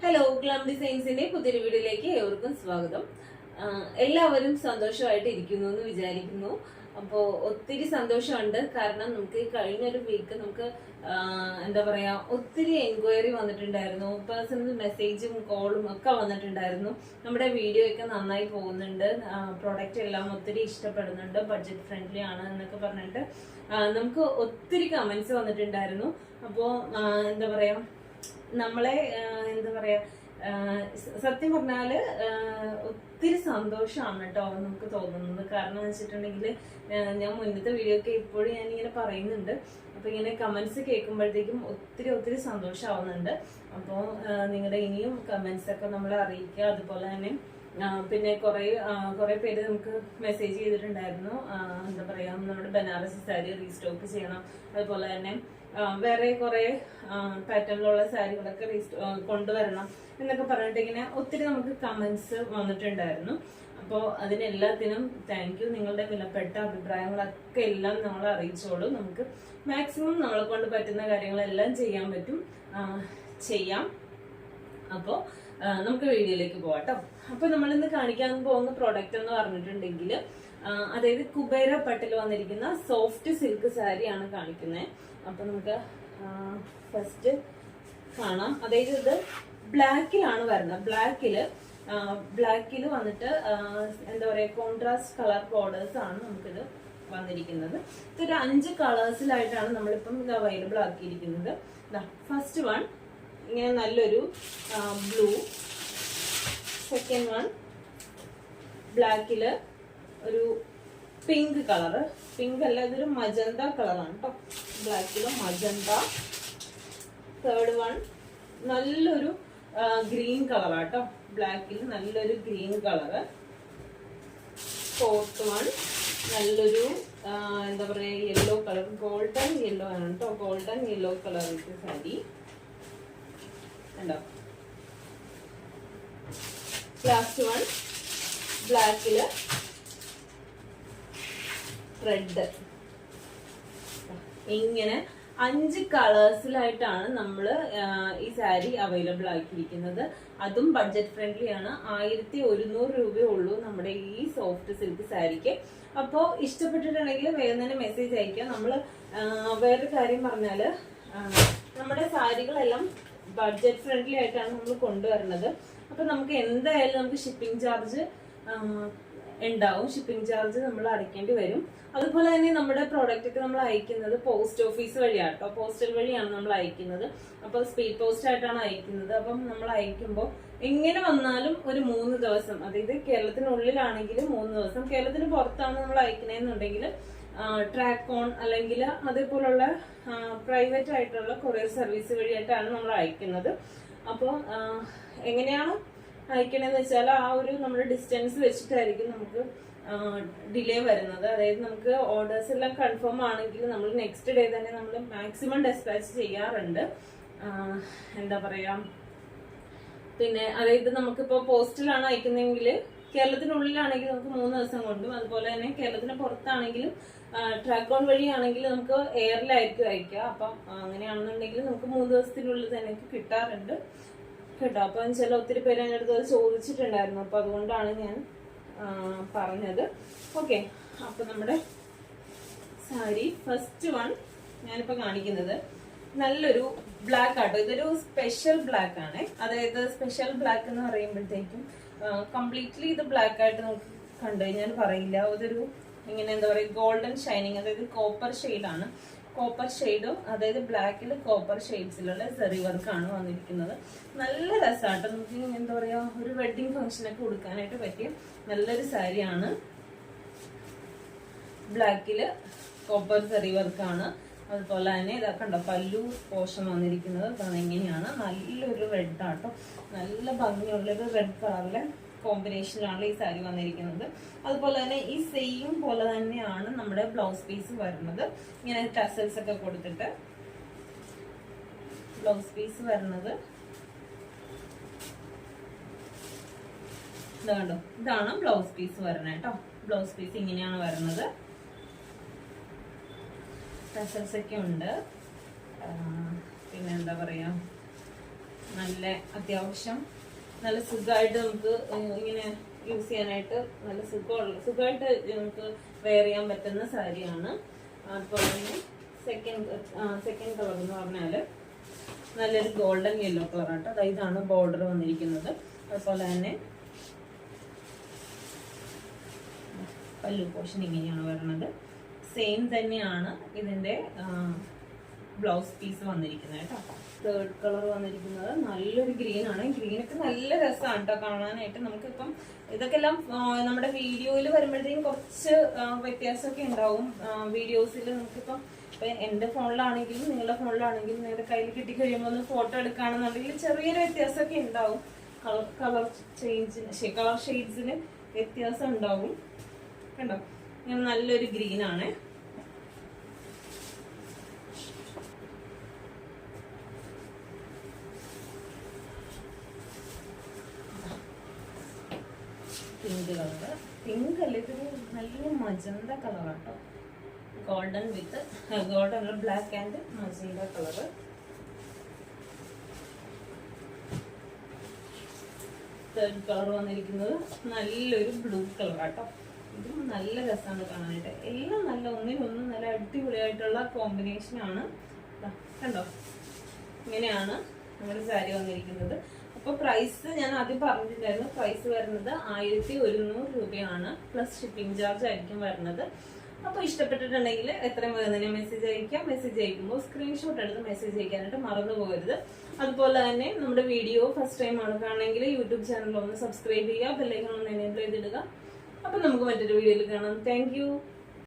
Hello, glam ഡിസൈൻസിന്റെ പുതിയൊരു വീഡിയോയിലേക്ക് ഏവർക്കും സ്വാഗതം. എല്ലാവരും സന്തോഷമായിട്ട് ഇരിക്കുന്നു എന്ന് വിചാരിക്കുന്നു. അപ്പോൾ ഒത്തിരി സന്തോഷമുണ്ട്. കാരണം നമുക്ക് കഴിഞ്ഞൊരു വീക്ക് നമുക്ക് എന്താ പറയാ ഒത്തിരി എൻക്വയറി വന്നിട്ടുണ്ടായിരുന്നു. പേഴ്സണൽ മെസ്സേജും കോളും ഒക്കെ വന്നിട്ടുണ്ടായിരുന്നു. നമ്മുടെ വീഡിയോ ഒക്കെ നന്നായി പോകുന്നുണ്ട്, പ്രോഡക്റ്റ് എല്ലാം ഒത്തിരി ഇഷ്ടപ്പെടുന്നുണ്ട്, ബഡ്ജറ്റ് ഫ്രണ്ട്ലി ആണ് എന്നൊക്കെ പറഞ്ഞിട്ട് നമുക്ക് ഒത്തിരി കമന്റ്സ് വന്നിട്ടുണ്ടായിരുന്നു. അപ്പോൾ എന്താ പറയാ നമ്മളെ എന്താ പറയാ സത്യം പറഞ്ഞാല് ഒത്തിരി സന്തോഷമാണ് കേട്ടോ നമുക്ക് തോന്നുന്നത്. കാരണം എന്ന് വെച്ചിട്ടുണ്ടെങ്കിൽ ഞാൻ മുന്നത്തെ വീഡിയോ ഒക്കെ ഇപ്പോഴും ഞാനിങ്ങനെ പറയുന്നുണ്ട്. അപ്പൊ ഇങ്ങനെ കമന്റ്സ് കേൾക്കുമ്പോഴത്തേക്കും ഒത്തിരി സന്തോഷമാവുന്നുണ്ട്. അപ്പോൾ നിങ്ങളുടെ ഇനിയും കമന്റ്സ് ഒക്കെ നമ്മളെ അറിയിക്കുക. അതുപോലെ തന്നെ പിന്നെ കുറെ പേര് നമുക്ക് മെസ്സേജ് ചെയ്തിട്ടുണ്ടായിരുന്നു. എന്താ പറയാ നമ്മുടെ ബനാറസി സാരി റീസ്റ്റോക്ക് ചെയ്യണം, അതുപോലെ തന്നെ വേറെ കുറെ പാറ്റേണിലുള്ള സാരികളൊക്കെ കൊണ്ടുവരണം എന്നൊക്കെ പറഞ്ഞിട്ട് ഇങ്ങനെ ഒത്തിരി നമുക്ക് കമന്റ്സ് വന്നിട്ടുണ്ടായിരുന്നു. അപ്പോൾ അതിനെല്ലാത്തിനും താങ്ക് യു. നിങ്ങളുടെ വിലപ്പെട്ട അഭിപ്രായങ്ങളൊക്കെ എല്ലാം നമ്മളെ അറിയിച്ചോളൂ. നമുക്ക് മാക്സിമം നമ്മളെ കൊണ്ട് പറ്റുന്ന കാര്യങ്ങളെല്ലാം ചെയ്യാം. അപ്പോൾ നമുക്ക് വീഡിയോയിലേക്ക് പോവാട്ടോ. അപ്പൊ നമ്മൾ ഇന്ന് കാണിക്കാൻ പോകുന്ന പ്രോഡക്റ്റ് എന്ന് പറഞ്ഞിട്ടുണ്ടെങ്കിൽ അതായത് കുബേര പട്ടിൽ വന്നിരിക്കുന്ന സോഫ്റ്റ് സിൽക്ക് സാരിയാണ് കാണിക്കുന്നത്. അപ്പൊ നമുക്ക് ഫസ്റ്റ് കാണാം. അതായത് ഇത് ബ്ലാക്കിലാണ് വരുന്നത്. ബ്ലാക്കിൽ വന്നിട്ട് എന്താ പറയാ കോൺട്രാസ്റ്റ് കളർ ബോർഡേഴ്സ് ആണ് നമുക്കിത് വന്നിരിക്കുന്നത്. ഇതൊരു 5 കളേഴ്സിലായിട്ടാണ് നമ്മളിപ്പം ഇത് അവൈലബിൾ ആക്കിയിരിക്കുന്നത്. ഫസ്റ്റ് വൺ ഇങ്ങനെ നല്ലൊരു ബ്ലൂ, സെക്കൻഡ് വൺ ബ്ലാക്കില് ഒരു പിങ്ക് കളറ്, പിങ്ക് അല്ല ഇതൊരു മജന്ത കളറാണ് കേട്ടോ, ബ്ലാക്കില് മജന്ത. തേർഡ് വൺ നല്ലൊരു ഗ്രീൻ കളറാട്ടോ, ബ്ലാക്കിൽ നല്ലൊരു ഗ്രീൻ കളറ്. ഫോർത്ത് വൺ നല്ലൊരു എന്താ പറയാ യെല്ലോ കളർ, ഗോൾഡൻ യെല്ലോ ആണ് കേട്ടോ, ഗോൾഡൻ യെല്ലോ കളർ സാരി ഉണ്ടോ. ലാസ്റ്റ് വൺ ബ്ലാക്കില് റെഡ്. ഇങ്ങനെ 5 കളേഴ്സിലായിട്ടാണ് നമ്മൾ ഈ സാരി അവൈലബിൾ ആക്കിയിരിക്കുന്നത്. അതും ബഡ്ജറ്റ് ഫ്രണ്ട്ലി ആണ്. 1100 രൂപയേ ഉള്ളൂ നമ്മുടെ ഈ സോഫ്റ്റ് സിൽക്ക് സാരിക്ക്. അപ്പോൾ ഇഷ്ടപ്പെട്ടിട്ടുണ്ടെങ്കിൽ വേഗം തന്നെ മെസ്സേജ് അയക്കാം. നമ്മൾ വേറൊരു കാര്യം പറഞ്ഞാല് നമ്മുടെ സാരികളെല്ലാം ബഡ്ജറ്റ് ഫ്രണ്ട്ലി ആയിട്ടാണ് നമ്മൾ കൊണ്ടുവരുന്നത്. അപ്പൊ നമുക്ക് എന്തായാലും നമുക്ക് ഷിപ്പിംഗ് ചാർജ് ഉണ്ടാവും. ഷിപ്പിംഗ് ചാർജ് നമ്മൾ അടയ്ക്കേണ്ടി വരും. അതുപോലെ തന്നെ നമ്മുടെ പ്രോഡക്റ്റ് ഒക്കെ നമ്മൾ അയക്കുന്നത് പോസ്റ്റ് ഓഫീസ് വഴിയാണ് കേട്ടോ, പോസ്റ്റൽ വഴിയാണ് നമ്മൾ അയക്കുന്നത്. അപ്പൊ സ്പീഡ് പോസ്റ്റ് ആയിട്ടാണ് അയക്കുന്നത്. അപ്പം നമ്മൾ അയക്കുമ്പോൾ എങ്ങനെ വന്നാലും ഒരു 3 ദിവസം, അതായത് കേരളത്തിനുള്ളിലാണെങ്കിലും 3 ദിവസം, കേരളത്തിന് പുറത്താണ് നമ്മൾ അയക്കണമെന്നുണ്ടെങ്കിൽ ട്രാക്ക് ഓൺ അല്ലെങ്കിൽ അതേപോലുള്ള പ്രൈവറ്റ് ആയിട്ടുള്ള കൊറിയർ സർവീസ് വഴിയായിട്ടാണ് നമ്മൾ അയക്കുന്നത്. അപ്പോൾ എങ്ങനെയാണ് അയക്കണമെന്ന് വെച്ചാൽ ആ ഒരു നമ്മുടെ ഡിസ്റ്റൻസ് വെച്ചിട്ടായിരിക്കും നമുക്ക് ഡിലേ വരുന്നത്. അതായത് നമുക്ക് ഓർഡേഴ്സ് എല്ലാം കൺഫേം ആണെങ്കിൽ നമ്മൾ നെക്സ്റ്റ് ഡേ തന്നെ നമ്മൾ മാക്സിമം ഡെസ്പാച്ച് ചെയ്യാറുണ്ട്. എന്താ പറയാ പിന്നെ അതായത് നമുക്കിപ്പോ പോസ്റ്റിലാണ് അയക്കുന്നതെങ്കിൽ കേരളത്തിനുള്ളിലാണെങ്കിൽ നമുക്ക് 3 ദിവസം കൊണ്ടും, അതുപോലെ തന്നെ കേരളത്തിന് പുറത്താണെങ്കിലും ട്രാക്ക് ഓൺ വഴിയാണെങ്കിൽ നമുക്ക് എയറിലായിരിക്കും അയക്കുക. അപ്പം അങ്ങനെയാണെന്നുണ്ടെങ്കിൽ നമുക്ക് 3 ദിവസത്തിനുള്ളിൽ തന്നെ കിട്ടാറുണ്ട് കേട്ടോ. അപ്പൊ ചില ഒത്തിരി പേര് എൻ്റെ അടുത്ത് അത് ചോദിച്ചിട്ടുണ്ടായിരുന്നു. അപ്പൊ അതുകൊണ്ടാണ് ഞാൻ പറഞ്ഞത്. ഓക്കെ, അപ്പൊ നമ്മുടെ സാരി ഫസ്റ്റ് വൺ ഞാനിപ്പോ കാണിക്കുന്നത് നല്ലൊരു ബ്ലാക്ക് ആട്ടോ. ഇതൊരു സ്പെഷ്യൽ ബ്ലാക്ക് ആണ്. അതായത് സ്പെഷ്യൽ ബ്ലാക്ക് എന്ന് പറയുമ്പോഴത്തേക്കും കംപ്ലീറ്റ്ലി ഇത് ബ്ലാക്ക് ആയിട്ട് നമുക്ക് കണ്ടു കഴിഞ്ഞാൽ പറയില്ല. അതൊരു ഇങ്ങനെ എന്താ പറയുക ഗോൾഡൻ ഷൈനിങ്, അതായത് കോപ്പർ ഷെയ്ഡാണ്. കോപ്പർ ഷെയ്ഡും അതായത് ബ്ലാക്കിൽ കോപ്പർ ഷെയ്ഡ്സിലുള്ള സെറി വർക്കാണ് വന്നിരിക്കുന്നത്. നല്ല രസമാട്ടോ. നമുക്ക് എന്താ പറയാ ഒരു വെഡിങ് ഫംഗ്ഷനൊക്കെ കൊടുക്കാനായിട്ട് പറ്റിയ നല്ലൊരു സാരിയാണ്. ബ്ലാക്കില് കോപ്പർ സെറി വർക്കാണ്. അതുപോലെ തന്നെ ഇതൊക്കെ ഉണ്ടോ പല്ലു പോഷൻ വന്നിരിക്കുന്നത് അതാണ് ഇങ്ങനെയാണ്. നല്ലൊരു റെഡ് ആട്ടോ, നല്ല ഭംഗിയുള്ളൊരു റെഡ് കളറിലെ കോമ്പിനേഷനിലാണ് ഈ സാരി വന്നിരിക്കുന്നത്. അതുപോലെ തന്നെ ഈ സെയിം പോലെ തന്നെയാണ് നമ്മുടെ ബ്ലൗസ് പീസ് വരുന്നത്. ഇങ്ങനെ ടസൽസ് ഒക്കെ കൊടുത്തിട്ട് ബ്ലൗസ് പീസ് വരുന്നത് ഇതാണ്ടോ, ഇതാണ് ബ്ലൗസ് പീസ് വരുന്നത് കേട്ടോ. ബ്ലൗസ് പീസ് ഇങ്ങനെയാണ് വരുന്നത്. ടസൽസ് ഒക്കെ ഉണ്ട്. പിന്നെ എന്താ പറയാ നല്ല അത്യാവശ്യം നല്ല സുഖമായിട്ട് നമുക്ക് ഇങ്ങനെ യൂസ് ചെയ്യാനായിട്ട് നല്ല സുഖമായിട്ട് നമുക്ക് വെയർ ചെയ്യാൻ പറ്റുന്ന സാരിയാണ്. അതുപോലെ തന്നെ സെക്കൻഡ് കളർ എന്ന് പറഞ്ഞാല് നല്ലൊരു ഗോൾഡൻ യെല്ലോ കളർ ആട്ടോ. അതായത് ഇതാണ് ബോർഡർ വന്നിരിക്കുന്നത്. അതുപോലെ തന്നെ പല്ലു പോർഷൻ ഇങ്ങനെയാണ് വരുന്നത്. സെയിം തന്നെയാണ് ഇതിന്റെ ബ്ലൗസ് പീസ് വന്നിരിക്കുന്നത് കേട്ടോ. തേർഡ് കളർ വന്നിരിക്കുന്നത് നല്ലൊരു ഗ്രീൻ ആണ്. ഗ്രീനൊക്കെ നല്ല രസമാണ് കേട്ടോ കാണാനായിട്ട്. നമുക്കിപ്പം ഇതൊക്കെ എല്ലാം നമ്മുടെ വീഡിയോയിൽ വരുമ്പോഴത്തേക്കും കുറച്ച് വ്യത്യാസമൊക്കെ ഉണ്ടാവും. വീഡിയോസിൽ നമുക്കിപ്പം എന്റെ ഫോണിലാണെങ്കിലും നിങ്ങളുടെ ഫോണിലാണെങ്കിലും നിങ്ങളുടെ കയ്യിൽ കിട്ടിക്കഴിയുമ്പോൾ ഒന്ന് ഫോട്ടോ എടുക്കുകയാണെന്നുണ്ടെങ്കിൽ ചെറിയൊരു വ്യത്യാസമൊക്കെ ഉണ്ടാവും. കളർ ഷെയ്ഡ്സിന് വ്യത്യാസം ഉണ്ടാവും. കണ്ടോ, ഇങ്ങനെ നല്ലൊരു ഗ്രീൻ ആണ്. പിങ്ക് കളർ, പിങ്ക് അല്ല, ഇതൊരു നല്ല മജന്ത കളറാട്ടോ. Golden black and magenta colour. Third colour വന്നിരിക്കുന്നത് നല്ലൊരു ബ്ലൂ കളറാട്ടോ. ഇതും നല്ല രസമാണ് കാണാനായിട്ട്. എല്ലാം നല്ല ഒന്നിനൊന്നും നല്ല അടിപൊളിയായിട്ടുള്ള കോമ്പിനേഷനാണ്. കണ്ടോ, ഇങ്ങനെയാണ് നമ്മുടെ സാരി വന്നിരിക്കുന്നത്. അപ്പൊ പ്രൈസ് ഞാൻ ആദ്യം പറഞ്ഞിട്ടുണ്ടായിരുന്നു. പ്രൈസ് വരുന്നത് 1100 രൂപയാണ്. പ്ലസ് ഷിപ്പിംഗ് ചാർജ് ആയിരിക്കും വരുന്നത്. അപ്പൊ ഇഷ്ടപ്പെട്ടിട്ടുണ്ടെങ്കിൽ എത്രയും വേഗം തന്നെ മെസ്സേജ് അയക്കാം. മെസ്സേജ് അയക്കുമ്പോൾ സ്ക്രീൻഷോട്ട് എടുത്ത് മെസ്സേജ് അയക്കാനായിട്ട് മറന്നു പോകരുത്. അതുപോലെ തന്നെ നമ്മുടെ വീഡിയോ ഫസ്റ്റ് ടൈം ആണ് കാണണമെങ്കിൽ യൂട്യൂബ് ചാനൽ ഒന്ന് സബ്സ്ക്രൈബ് ചെയ്യുക, ബെല്ലൈക്കൺ ഒന്ന് എനേബിൾ ചെയ്തിടുക. അപ്പൊ നമുക്ക് മറ്റൊരു വീഡിയോയിൽ കാണാം. താങ്ക്